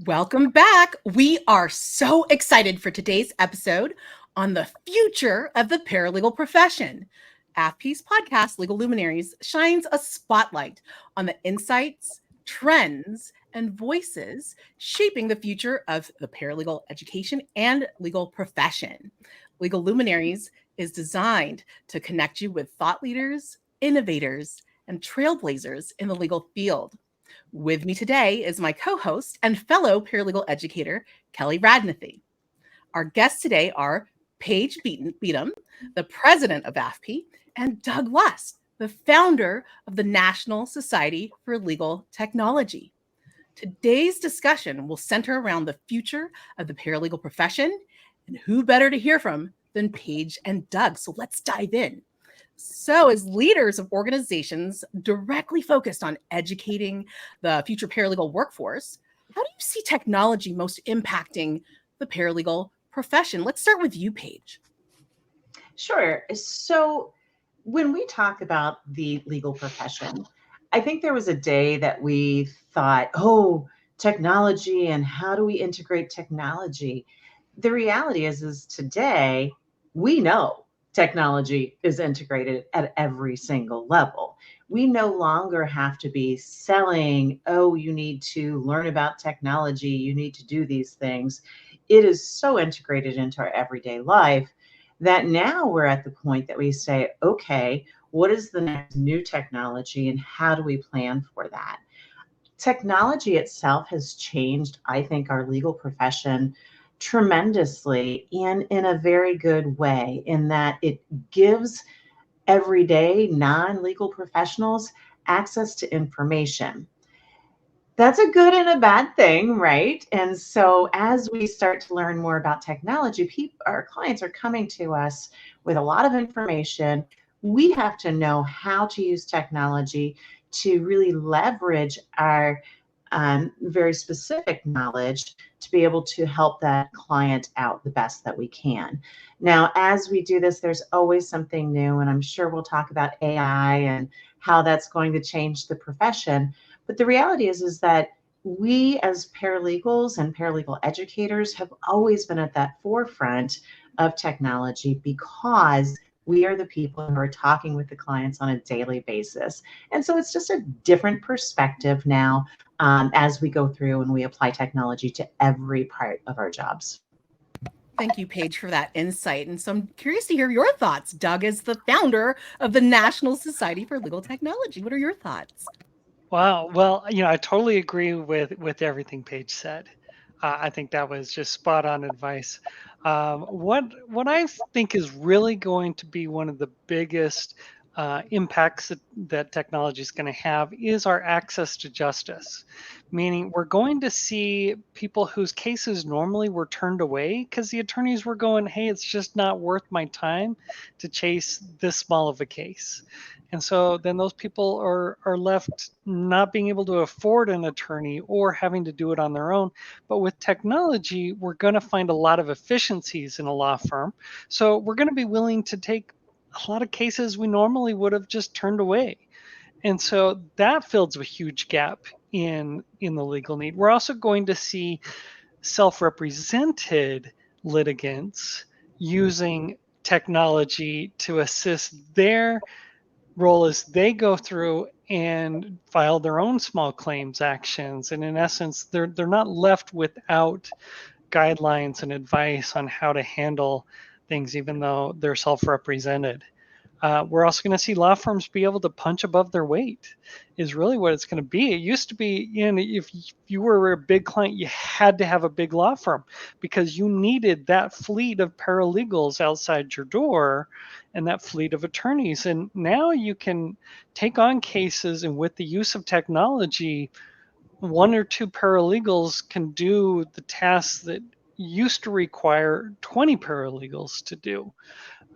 Welcome back. We are so excited for today's episode on the future of the paralegal profession. AAfPE's podcast, Legal Luminaries, shines a spotlight on the insights, trends, and voices shaping the future of the paralegal education and legal profession. Legal Luminaries is designed to connect you with thought leaders, innovators, and trailblazers in the legal field. With me today is my co-host and fellow paralegal educator, Kelli Radnothy. Our guests today are Paige Beatham, the president of AAfPE, and Doug Lust, the founder of the National Society for Legal Technology. Today's discussion will center around the future of the paralegal profession, and who better to hear from than Paige and Doug. So let's dive in. So, as leaders of organizations directly focused on educating the future paralegal workforce, how do you see technology most impacting the paralegal profession? Let's start with you, Paige. Sure. So, when we talk about the legal profession, I think there was a day that we thought, oh, technology and how do we integrate technology? The reality is today we know technology is integrated at every single level. We no longer have to be selling, oh, you need to learn about technology, you need to do these things. It is so integrated into our everyday life that now we're at the point that we say, okay, what is the next new technology and how do we plan for that? Technology itself has changed, I think, our legal profession tremendously and in a very good way, in that it gives everyday non-legal professionals access to information. That's a good and a bad thing, right? And so as we start to learn more about technology, our clients are coming to us with a lot of information. We have to know how to use technology to really leverage our very specific knowledge to be able to help that client out the best that we can. Now, as we do this, there's always something new, and I'm sure we'll talk about AI and how that's going to change the profession. But the reality is that we as paralegals and paralegal educators have always been at that forefront of technology because we are the people who are talking with the clients on a daily basis. And so it's just a different perspective now as we go through and we apply technology to every part of our jobs. Thank you, Paige, for that insight. And so I'm curious to hear your thoughts. Doug is the founder of the National Society for Legal Technology. What are your thoughts? Wow. Well, I totally agree with everything Paige said. I think that was just spot on advice. What I think is really going to be one of the biggest impacts that technology is going to have is our access to justice. Meaning, we're going to see people whose cases normally were turned away because the attorneys were going, "Hey, it's just not worth my time to chase this small of a case." And so then those people are left not being able to afford an attorney or having to do it on their own. But with technology, we're going to find a lot of efficiencies in a law firm. So we're going to be willing to take a lot of cases we normally would have just turned away. And so that fills a huge gap in the legal need. We're also going to see self-represented litigants using technology to assist their role as they go through and file their own small claims actions. And in essence, they're not left without guidelines and advice on how to handle things, even though they're self-represented. We're also going to see law firms be able to punch above their weight is really what it's going to be. It used to be, if you were a big client, you had to have a big law firm because you needed that fleet of paralegals outside your door and that fleet of attorneys. And now you can take on cases, and with the use of technology, one or two paralegals can do the tasks that used to require 20 paralegals to do.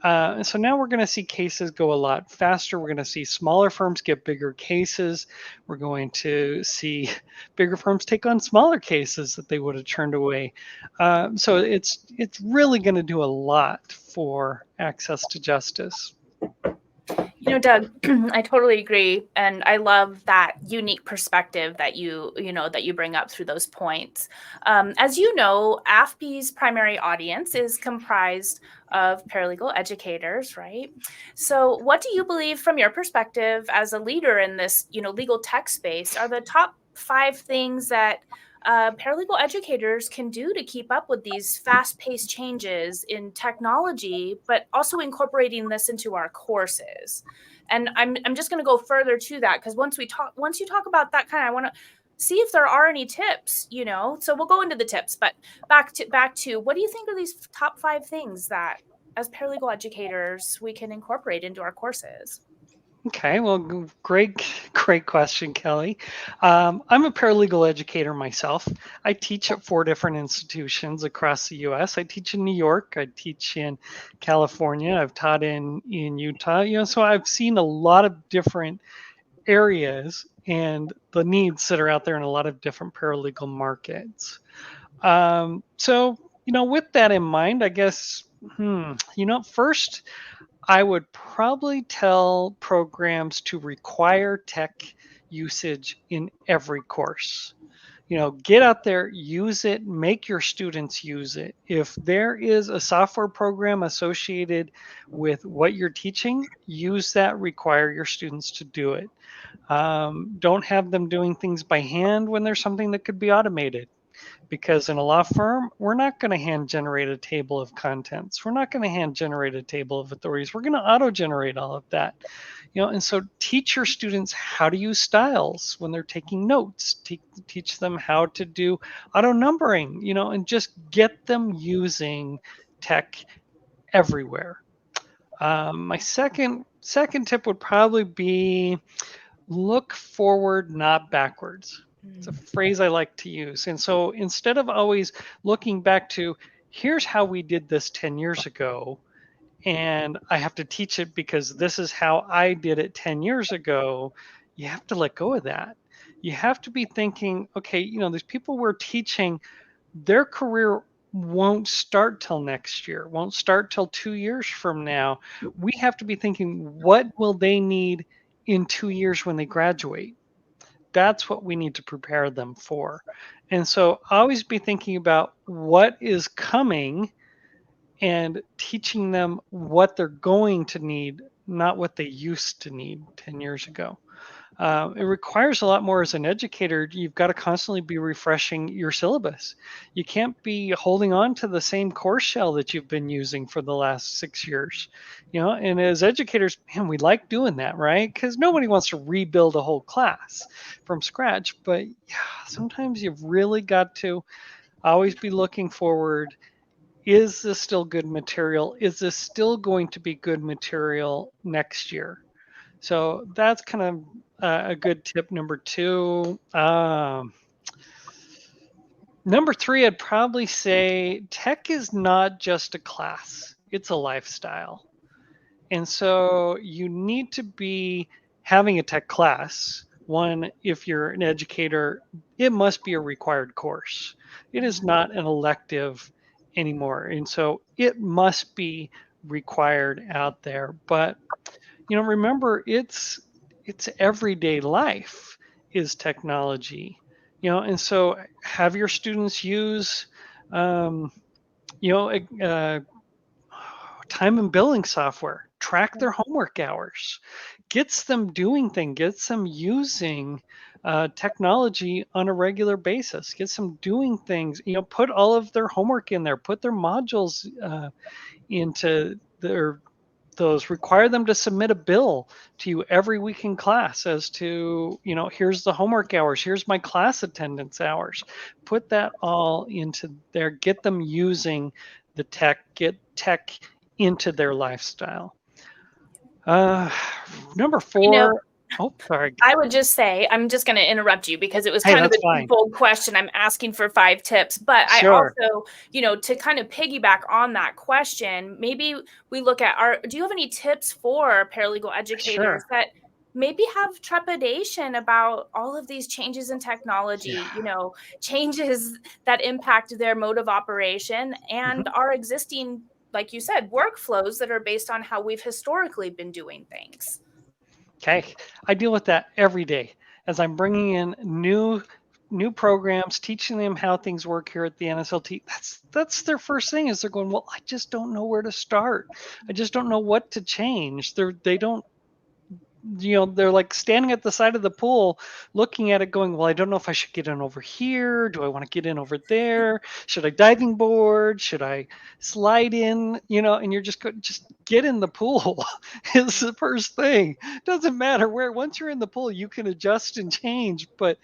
So now we're going to see cases go a lot faster. We're going to see smaller firms get bigger cases. We're going to see bigger firms take on smaller cases that they would have turned away. So it's really going to do a lot for access to justice. Doug, I totally agree, and I love that unique perspective that you bring up through those points. As you know, AAfPE's primary audience is comprised of paralegal educators, right? So, what do you believe, from your perspective as a leader in this, legal tech space, are the top 5 things that paralegal educators can do to keep up with these fast-paced changes in technology, but also incorporating this into our courses? And I'm just going to go further to that, because once you talk about that, I want to see if there are any tips. So we'll go into the tips, but back to what do you think are these top 5 things that, as paralegal educators, we can incorporate into our courses? Okay, well, great question, Kelli. I'm a paralegal educator myself. I teach at 4 different institutions across the U.S. I teach in New York. I teach in California. I've taught in Utah. So I've seen a lot of different areas and the needs that are out there in a lot of different paralegal markets. So, with that in mind, I guess, first, I would probably tell programs to require tech usage in every course. Get out there, use it, make your students use it. If there is a software program associated with what you're teaching, use that, require your students to do it. Don't have them doing things by hand when there's something that could be automated. Because in a law firm, we're not going to hand generate a table of contents. We're not going to hand generate a table of authorities. We're going to auto generate all of that. And so teach your students how to use styles when they're taking notes. Teach them how to do auto numbering, and just get them using tech everywhere. My second tip would probably be look forward, not backwards. It's a phrase I like to use. And so instead of always looking back to, here's how we did this 10 years ago, and I have to teach it because this is how I did it 10 years ago, you have to let go of that. You have to be thinking, okay, these people we're teaching, their career won't start till next year, won't start till 2 years from now. We have to be thinking, what will they need in 2 years when they graduate? That's what we need to prepare them for. And so always be thinking about what is coming and teaching them what they're going to need, not what they used to need 10 years ago. It requires a lot more as an educator. You've got to constantly be refreshing your syllabus. You can't be holding on to the same course shell that you've been using for the last 6 years. And as educators, man, we like doing that, right? Because nobody wants to rebuild a whole class from scratch. But yeah, sometimes you've really got to always be looking forward. Is this still good material? Is this still going to be good material next year? So that's kind of a good tip. Number 2. Number 3, I'd probably say tech is not just a class, it's a lifestyle. And so you need to be having a tech class. One, if you're an educator, it must be a required course. It is not an elective anymore. And so it must be required out there. But remember, it's everyday life is technology. And so have your students use you know time and billing software, track their homework hours, gets them doing things, gets them using technology on a regular basis, gets them doing things, put all of their homework in there, put their modules into those, require them to submit a bill to you every week in class as to, here's the homework hours, here's my class attendance hours. Put that all into there, get them using the tech, get tech into their lifestyle. Number 4. Oh, sorry. I would just say, I'm just going to interrupt you because it was Hey, kind of that's a fine. twofold question. I'm asking for 5 tips, but Sure. I also, to kind of piggyback on that question, maybe we look at do you have any tips for paralegal educators Sure. that maybe have trepidation about all of these changes in technology, changes that impact their mode of operation and our existing, like you said, workflows that are based on how we've historically been doing things? Okay, I deal with that every day as I'm bringing in new programs, teaching them how things work here at the NSLT. That's their first thing is they're going, well, I just don't know where to start. I just don't know what to change. They don't, they're like standing at the side of the pool looking at it going, well, I don't know if I should get in over here. Do I want to get in over there? Should I diving board? Should I slide in? And you're just get in the pool is the first thing. Doesn't matter where, once you're in the pool, you can adjust and change, but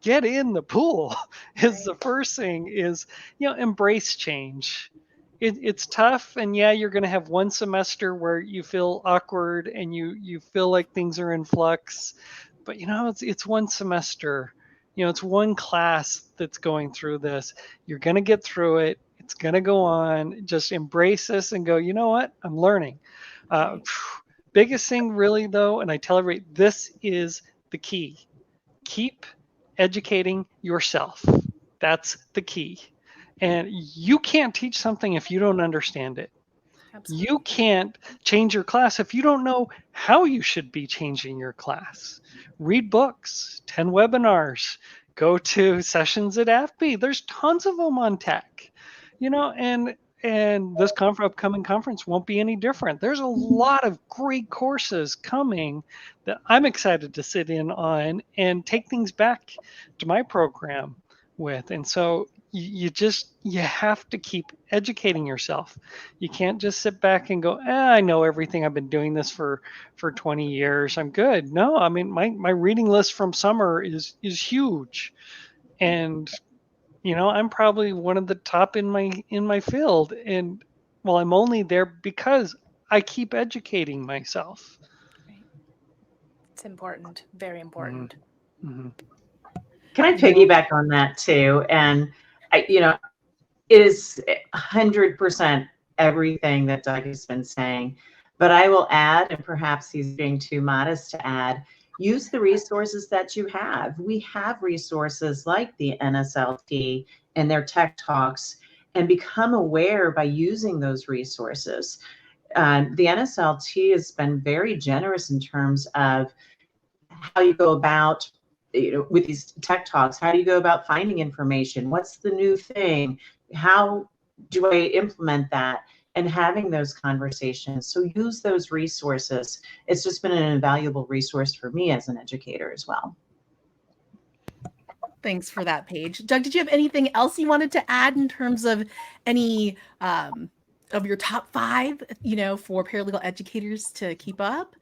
get in the pool is the first thing is, embrace change. It's tough, and yeah, you're going to have one semester where you feel awkward and you feel like things are in flux, but it's one semester. It's one class that's going through this. You're going to get through it. It's going to go on. Just embrace this and go, you know what? I'm learning. Biggest thing really though, and I tell everybody, this is the key. Keep educating yourself. That's the key. And you can't teach something if you don't understand it. Absolutely. You can't change your class if you don't know how you should be changing your class. Read books, 10 webinars, go to sessions at AAfPE. There's tons of them on tech, and this upcoming conference won't be any different. There's a lot of great courses coming that I'm excited to sit in on and take things back to my program with. And so you have to keep educating yourself. You can't just sit back and go, I know everything. I've been doing this for 20 years. I'm good. No, I mean, my reading list from summer is huge. And I'm probably one of the top in my field, and I'm only there because I keep educating myself. Right. It's important, very important. Mm-hmm. Can I piggyback on that too? And it is 100% everything that Doug has been saying, but I will add, and perhaps he's being too modest to add, use the resources that you have. We have resources like the NSLT and their tech talks, and become aware by using those resources. The NSLT has been very generous in terms of how you go about, with these tech talks. How do you go about finding information? What's the new thing? How do I implement that? And having those conversations. So use those resources. It's just been an invaluable resource for me as an educator as well. Thanks for that, Paige. Doug, did you have anything else you wanted to add in terms of any of your top 5, for paralegal educators to keep up?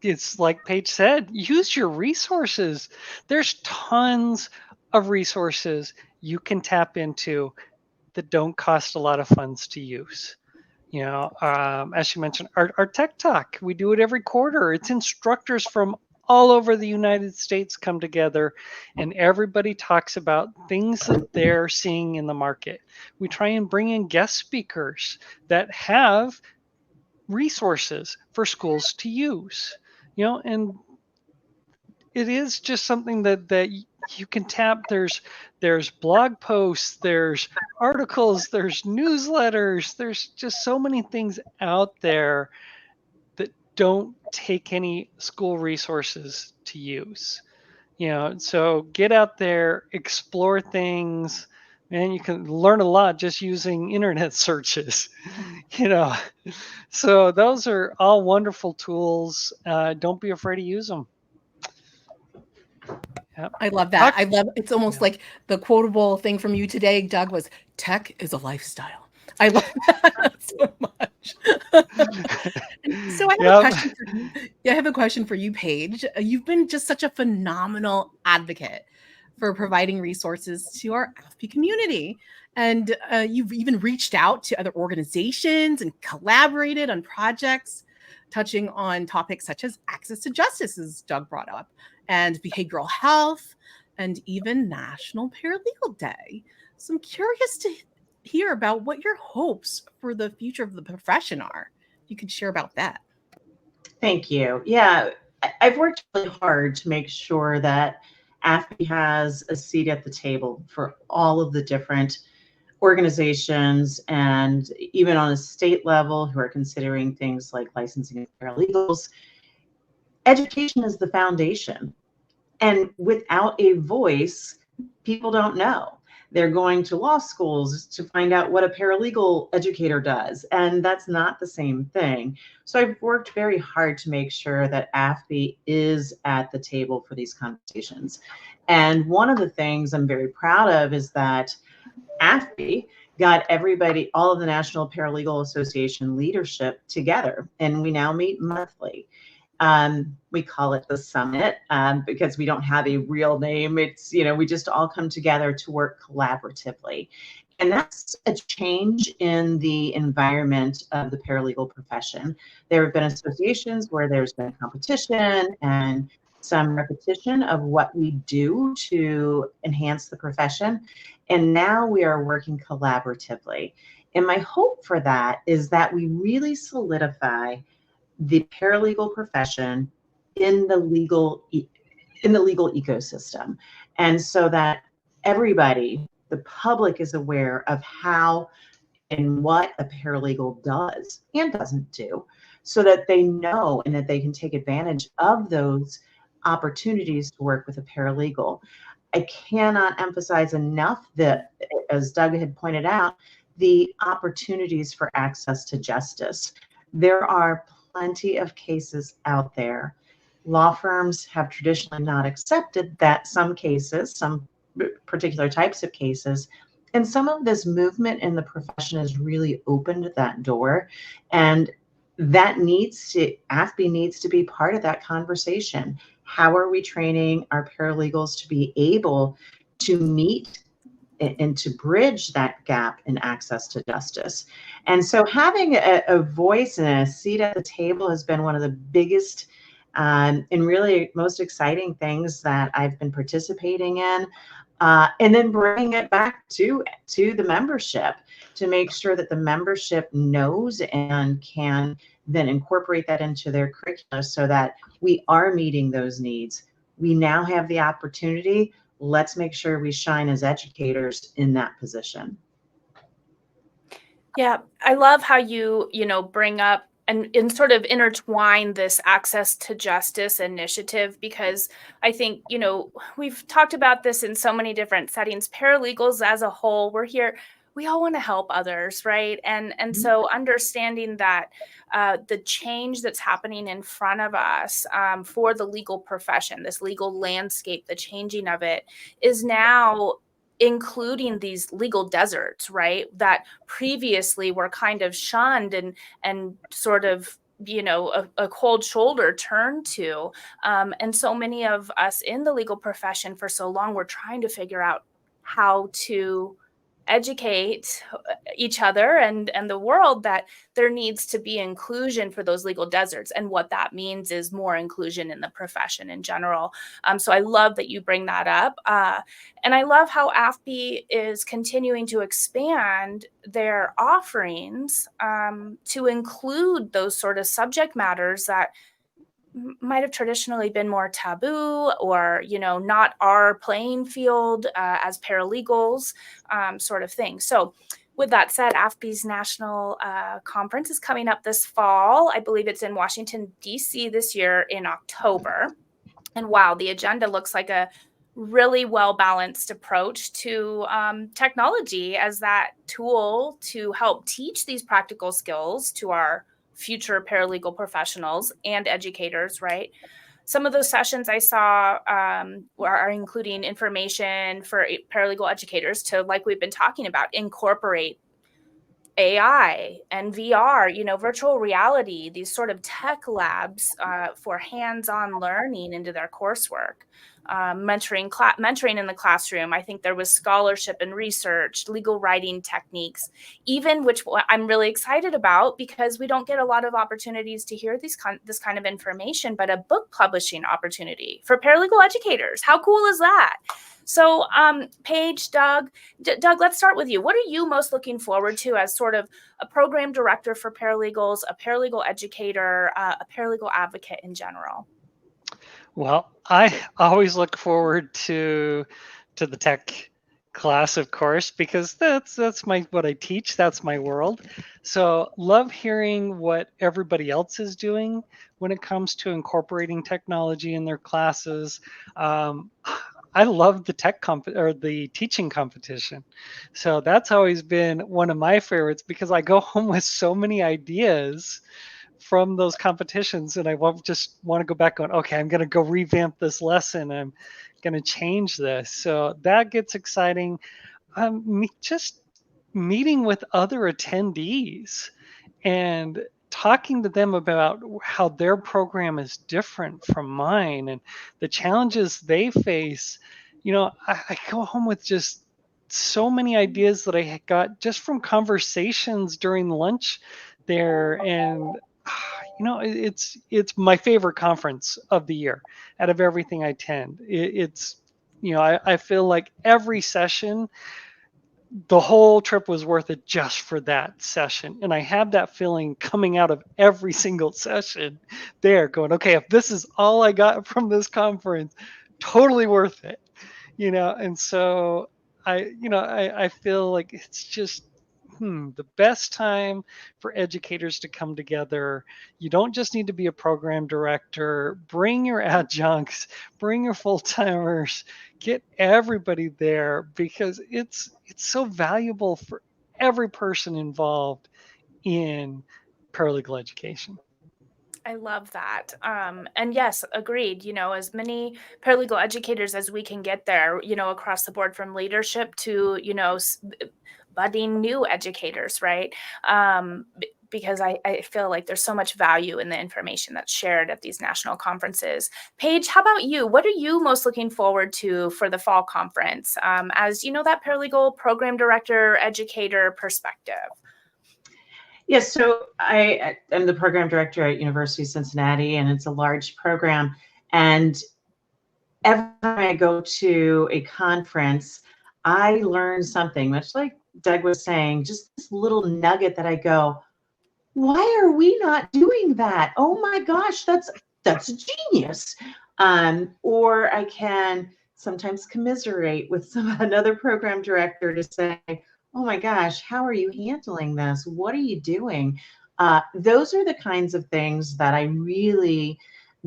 It's like Paige said, use your resources. There's tons of resources you can tap into that don't cost a lot of funds to use. As she mentioned, our tech talk, we do it every quarter. It's instructors from all over the United States come together, and everybody talks about things that they're seeing in the market. We try and bring in guest speakers that have resources for schools to use, and it is just something that you can tap. There's blog posts, there's articles, there's newsletters, there's just so many things out there that don't take any school resources to use. So get out there, explore things, and you can learn a lot just using internet searches. So those are all wonderful tools. Don't be afraid to use them. Yep. I love that. I love it's almost like the quotable thing from you today, Doug, was tech is a lifestyle. I love that so much. So I have a question for you, Paige. You've been just such a phenomenal advocate for providing resources to our AAfPE community. And you've even reached out to other organizations and collaborated on projects touching on topics such as access to justice, as Doug brought up, and behavioral health, and even National Paralegal Day. So I'm curious to hear about what your hopes for the future of the profession are. If you could share about that. Thank you. Yeah, I've worked really hard to make sure that AAfPE has a seat at the table for all of the different organizations and even on a state level who are considering things like licensing of paralegals, education is the foundation. And without a voice, people don't know. They're going to law schools to find out what a paralegal educator does, and that's not the same thing. So I've worked very hard to make sure that AAfPE is at the table for these conversations. And one of the things I'm very proud of is that AAfPE got everybody, all of the National Paralegal Association leadership together, and we now meet monthly. We call it the summit because we don't have a real name. It's, we just all come together to work collaboratively. And that's a change in the environment of the paralegal profession. There have been associations where there's been competition and some repetition of what we do to enhance the profession. And now we are working collaboratively. And my hope for that is that we really solidify the paralegal profession in the legal ecosystem, and so that everybody, the public, is aware of how and what a paralegal does and doesn't do, so that they know and that they can take advantage of those opportunities to work with a paralegal. I cannot emphasize enough that, as Doug had pointed out, the opportunities for access to justice. There are plenty of cases out there. Law firms have traditionally not accepted that some cases, some particular types of cases, and some of this movement in the profession has really opened that door. And that AAfPE needs to be part of that conversation. How are we training our paralegals to be able to meet and to bridge that gap in access to justice? And so having a voice and a seat at the table has been one of the biggest and really most exciting things that I've been participating in. And then bringing it back to the membership to make sure that the membership knows and can then incorporate that into their curricula so that we are meeting those needs. We now have the opportunity. Let's make sure we shine as educators in that position. Yeah, I love how you bring up and sort of intertwine this access to justice initiative, because I think, we've talked about this in so many different settings. Paralegals as a whole, we're here, we all want to help others, right? And so understanding that the change that's happening in front of us for the legal profession, this legal landscape, the changing of it is now including these legal deserts, right? That previously were kind of shunned and sort of, a cold shoulder turned to. And so many of us in the legal profession for so long, we're trying to figure out how to educate each other and the world that there needs to be inclusion for those legal deserts. And what that means is more inclusion in the profession in general. So I love that you bring that up. And I love how AAfPE is continuing to expand their offerings to include those sort of subject matters that might have traditionally been more taboo or, not our playing field as paralegals, sort of thing. So with that said, AAfPE's national conference is coming up this fall. I believe it's in Washington, D.C. this year in October. And wow, the agenda looks like a really well-balanced approach to technology as that tool to help teach these practical skills to our future paralegal professionals and educators, right? Some of those sessions I saw are including information for paralegal educators to, like we've been talking about, incorporate AI and VR, virtual reality, these sort of tech labs for hands-on learning into their coursework. Mentoring in the classroom. I think there was scholarship and research, legal writing techniques, even, which I'm really excited about because we don't get a lot of opportunities to hear this kind of information, but a book publishing opportunity for paralegal educators. How cool is that? So Paige, Doug, let's start with you. What are you most looking forward to as sort of a program director for paralegals, a paralegal educator, a paralegal advocate in general? Well, I always look forward to the tech class, of course, because that's my what I teach. That's my world. So love hearing what everybody else is doing when it comes to incorporating technology in their classes. Um, I love the or the teaching competition. So that's always been one of my favorites because I go home with so many ideas from those competitions, and I won't just want to go back going, okay, I'm going to go revamp this lesson. I'm going to change this. So that gets exciting. Just meeting with other attendees and talking to them about how their program is different from mine and the challenges they face. I go home with just so many ideas that I got just from conversations during lunch there. And it's my favorite conference of the year out of everything I attend. I feel like every session, the whole trip was worth it just for that session. And I have that feeling coming out of every single session there going, okay, if this is all I got from this conference, totally worth it. And so I feel like it's just the best time for educators to come together. You don't just need to be a program director. Bring your adjuncts, bring your full-timers, get everybody there because it's so valuable for every person involved in paralegal education. I love that. And yes, agreed. As many paralegal educators as we can get there, across the board from leadership to, budding new educators, right? Because I feel like there's so much value in the information that's shared at these national conferences. Paige, how about you? What are you most looking forward to for the fall conference as, that paralegal program director, educator perspective? Yes, so I am the program director at University of Cincinnati, and it's a large program. And every time I go to a conference, I learn something, much like Doug was saying, just this little nugget that I go, why are we not doing that? Oh my gosh, that's genius. Or I can sometimes commiserate with another program director to say, oh my gosh, how are you handling this? What are you doing? Those are the kinds of things that I really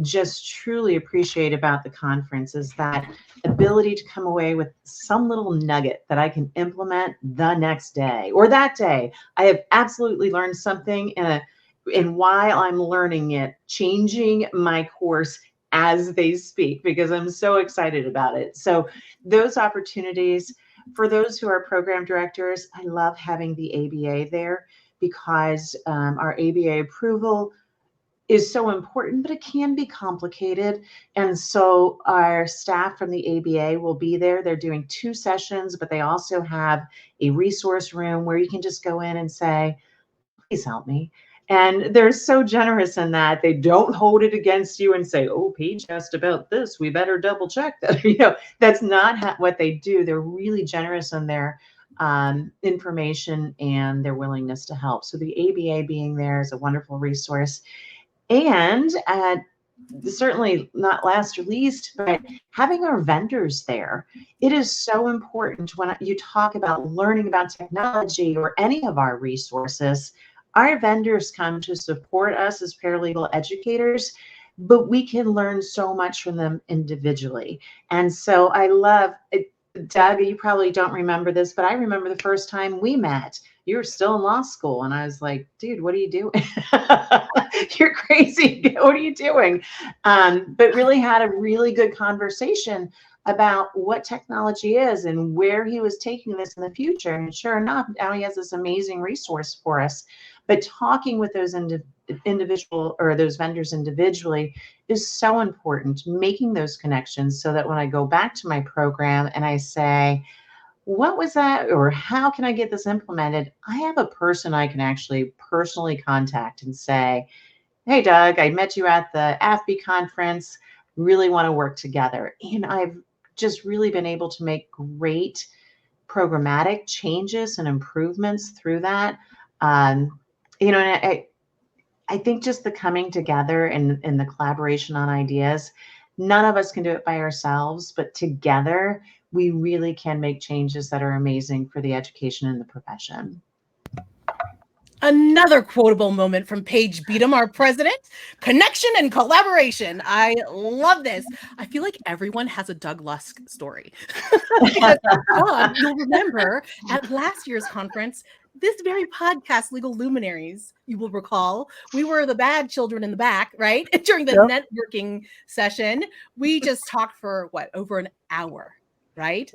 just truly appreciate about the conference, is that ability to come away with some little nugget that I can implement the next day or that day. I have absolutely learned something, and while I'm learning it, changing my course as they speak, because I'm so excited about it. So those opportunities for those who are program directors, I love having the ABA there because our ABA approval is so important, but it can be complicated. And so our staff from the ABA will be there. They're doing 2 sessions, but they also have a resource room where you can just go in and say, please help me. And they're so generous in that they don't hold it against you and say, oh, Paige asked about this, we better double check that. That's not what they do. They're really generous in their information and their willingness to help. So the ABA being there is a wonderful resource. And certainly not last or least, but having our vendors there. It is so important when you talk about learning about technology or any of our resources. Our vendors come to support us as paralegal educators, but we can learn so much from them individually. And so I love it. Doug, you probably don't remember this, but I remember the first time we met. You were still in law school, and I was like, dude, what are you doing? You're crazy. What are you doing? But really had a really good conversation about what technology is and where he was taking this in the future. And sure enough, now he has this amazing resource for us. But talking with those individual or those vendors individually is so important, making those connections so that when I go back to my program and I say, what was that? Or how can I get this implemented? I have a person I can actually personally contact and say, hey, Doug, I met you at the AAfPE conference, really want to work together. And I've just really been able to make great programmatic changes and improvements through that. And I think just the coming together and the collaboration on ideas, None of us can do it by ourselves, but together we really can make changes that are amazing for the education and the profession. Another quotable moment from Paige Beadham, our president: connection and collaboration. I love this. I feel like everyone has a Doug Lusk story. Because, Doug, you'll remember at last year's conference, this very podcast, Legal Luminaries, you will recall, we were the bad children in the back, right? During the networking session, we just talked for over an hour, right?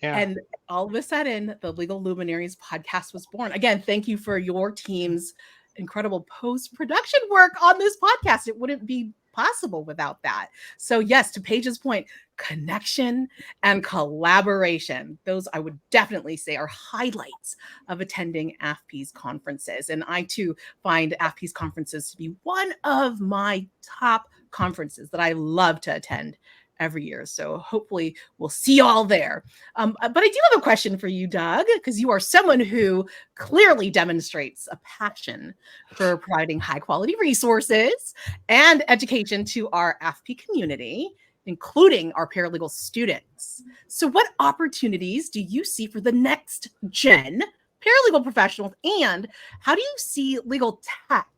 Yeah. And all of a sudden, the Legal Luminaries podcast was born. Again, thank you for your team's incredible post-production work on this podcast. It wouldn't be possible without that. So yes, to Paige's point, connection and collaboration. Those I would definitely say are highlights of attending AAfPE's conferences. And I too find AAfPE's conferences to be one of my top conferences that I love to attend every year. So hopefully we'll see you all there. But I do have a question for you, Doug, because you are someone who clearly demonstrates a passion for providing high quality resources and education to our AAfPE community, including our paralegal students. So what opportunities do you see for the next gen paralegal professionals, and how do you see legal tech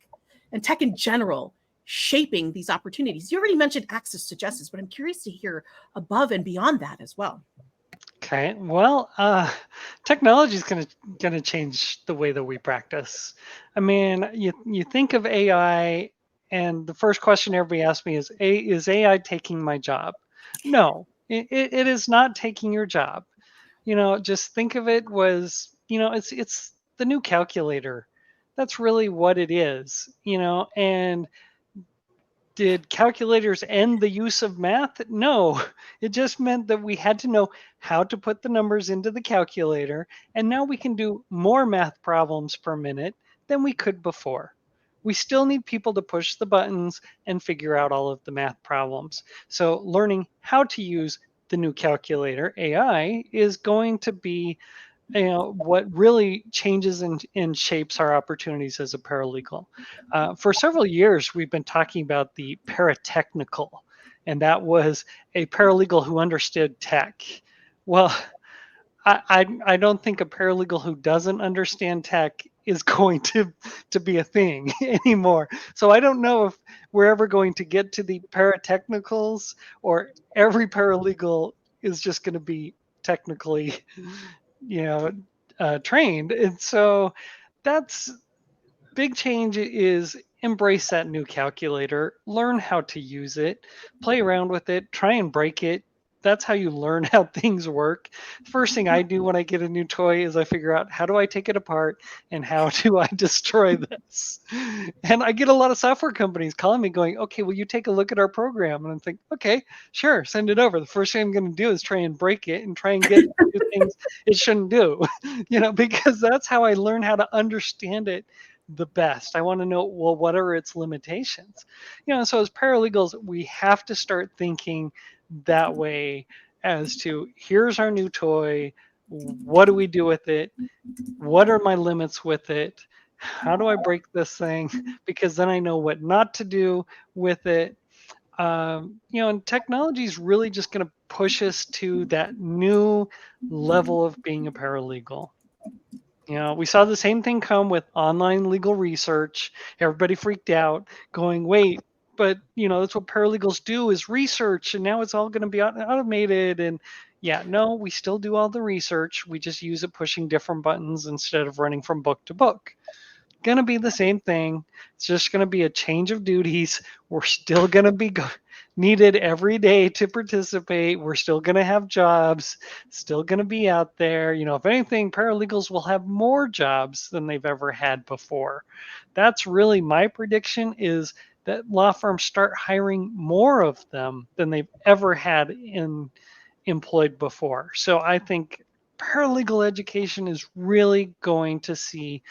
and tech in general shaping these opportunities? You already mentioned access to justice, but I'm curious to hear above and beyond that as well. Okay, well, technology is gonna change the way that we practice. I mean, you think of AI, and the first question everybody asks me is AI taking my job? No, it is not taking your job. Just think of it was, it's the new calculator. That's really what it is. And did calculators end the use of math? No, it just meant that we had to know how to put the numbers into the calculator, and now we can do more math problems per minute than we could before. We still need people to push the buttons and figure out all of the math problems. So learning how to use the new calculator, AI, is going to be what really changes and shapes our opportunities as a paralegal. For several years, we've been talking about the paratechnical, and that was a paralegal who understood tech. Well, I don't think a paralegal who doesn't understand tech is going to be a thing anymore. So I don't know if we're ever going to get to the paratechnicals, or every paralegal is just going to be technically trained. And so that's big change, is embrace that new calculator, learn how to use it, play around with it, try and break it. That's how you learn how things work. First thing I do when I get a new toy is I figure out, how do I take it apart and how do I destroy this? And I get a lot of software companies calling me going, okay, will you take a look at our program? And I'm thinking, okay, sure, send it over. The first thing I'm going to do is try and break it and try and get it to do things it shouldn't do, because that's how I learn how to understand it the best. I want to know, well, what are its limitations? So as paralegals, we have to start thinking that way, as to, here's our new toy, what do we do with it, what are my limits with it, how do I break this thing, because then I know what not to do with it. And technology is really just going to push us to that new level of being a paralegal. We saw the same thing come with online legal research. Everybody freaked out, going, wait, but that's what paralegals do, is research, and now it's all going to be automated. And no, we still do all the research. We just use it pushing different buttons instead of running from book to book. Going to be the same thing. It's just going to be a change of duties. We're still going to be needed every day to participate. We're still going to have jobs, still going to be out there. If anything, paralegals will have more jobs than they've ever had before. That's really my prediction, is that law firms start hiring more of them than they've ever had employed before. So I think paralegal education is really going to see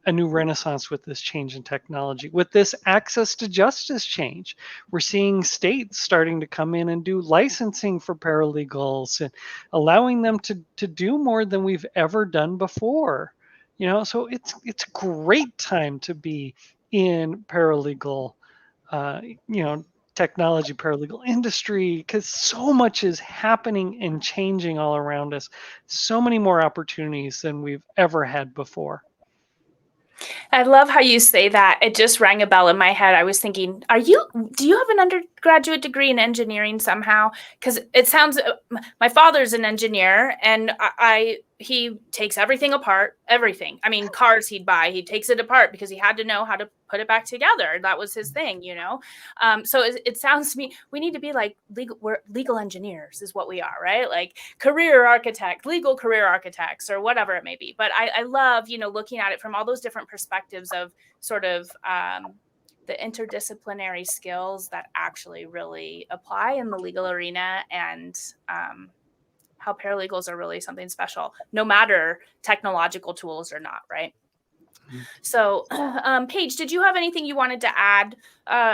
a new renaissance with this change in technology, with this access to justice change. We're seeing states starting to come in and do licensing for paralegals and allowing them to do more than we've ever done before. So it's a great time to be in paralegal technology paralegal industry, because so much is happening and changing all around us. So many more opportunities than we've ever had before. I love how you say that. It just rang a bell in my head. I was thinking, do you have an undergraduate degree in engineering somehow? Because it sounds, my father's an engineer, and he takes everything apart, everything. I mean, cars he takes it apart because he had to know how to put it back together. That was his thing, So it sounds to me, we need to be like we're legal engineers is what we are, right? Like legal career architects, or whatever it may be. But I love, looking at it from all those different perspectives of sort of the interdisciplinary skills that actually really apply in the legal arena, and how paralegals are really something special, no matter technological tools or not, right? So, Paige, did you have anything you wanted to add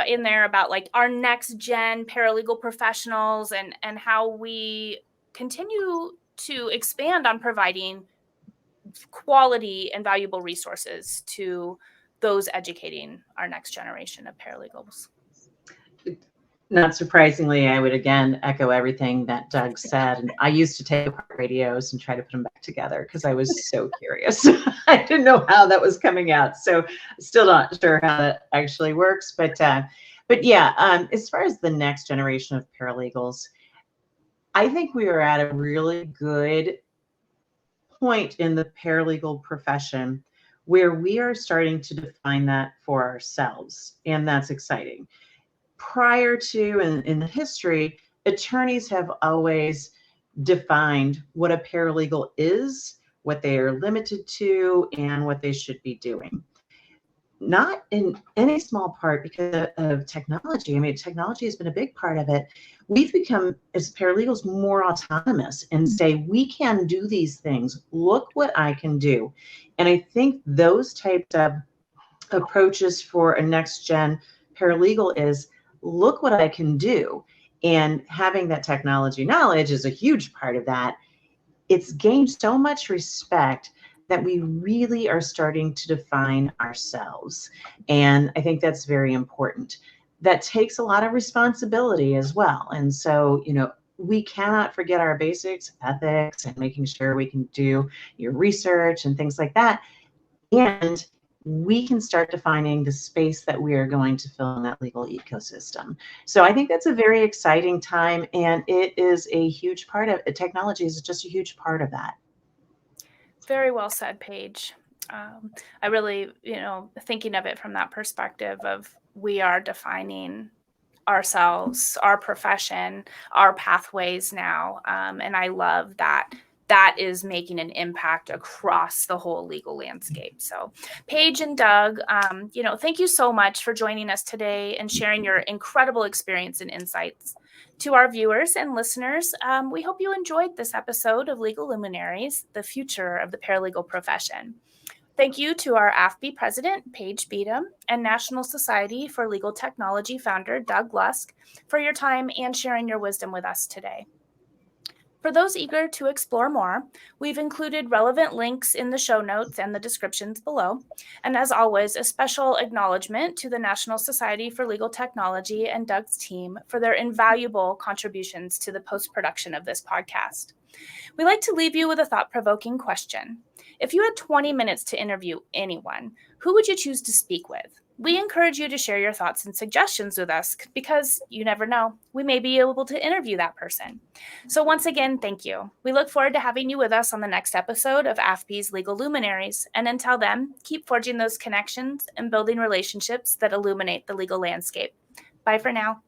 in there about like our next gen paralegal professionals and how we continue to expand on providing quality and valuable resources to those educating our next generation of paralegals? Not surprisingly, I would again echo everything that Doug said. And I used to take apart radios and try to put them back together because I was so curious. I didn't know how that was coming out. So still not sure how that actually works. But yeah, as far as the next generation of paralegals, I think we are at a really good point in the paralegal profession where we are starting to define that for ourselves. And that's exciting. Prior to and in the history, attorneys have always defined what a paralegal is, what they are limited to, and what they should be doing. Not in any small part because of technology. I mean, technology has been a big part of it. We've become, as paralegals, more autonomous and say, we can do these things. Look what I can do. And I think those types of approaches for a next gen paralegal is, look what I can do. And having that technology knowledge is a huge part of that. It's gained so much respect that we really are starting to define ourselves. And I think that's very important. That takes a lot of responsibility as well. And so, we cannot forget our basics, ethics, and making sure we can do your research and things like that. And we can start defining the space that we are going to fill in that legal ecosystem. So I think that's a very exciting time, and it is a huge part of it. Technology is just a huge part of that. Very well said, Paige. I really, thinking of it from that perspective of we are defining ourselves, our profession, our pathways now. And I love that is making an impact across the whole legal landscape. So Paige and Doug, thank you so much for joining us today and sharing your incredible experience and insights. To our viewers and listeners, we hope you enjoyed this episode of Legal Luminaries, the future of the paralegal profession. Thank you to our AAfPE president, Paige Beadham, and National Society for Legal Technology founder, Doug Lusk, for your time and sharing your wisdom with us today. For those eager to explore more, we've included relevant links in the show notes and the descriptions below. And as always, a special acknowledgement to the National Society for Legal Technology and Doug's team for their invaluable contributions to the post-production of this podcast. We like to leave you with a thought-provoking question. If you had 20 minutes to interview anyone, who would you choose to speak with? We encourage you to share your thoughts and suggestions with us because you never know, we may be able to interview that person. So once again, thank you. We look forward to having you with us on the next episode of AAfPE's Legal Luminaries. And until then, keep forging those connections and building relationships that illuminate the legal landscape. Bye for now.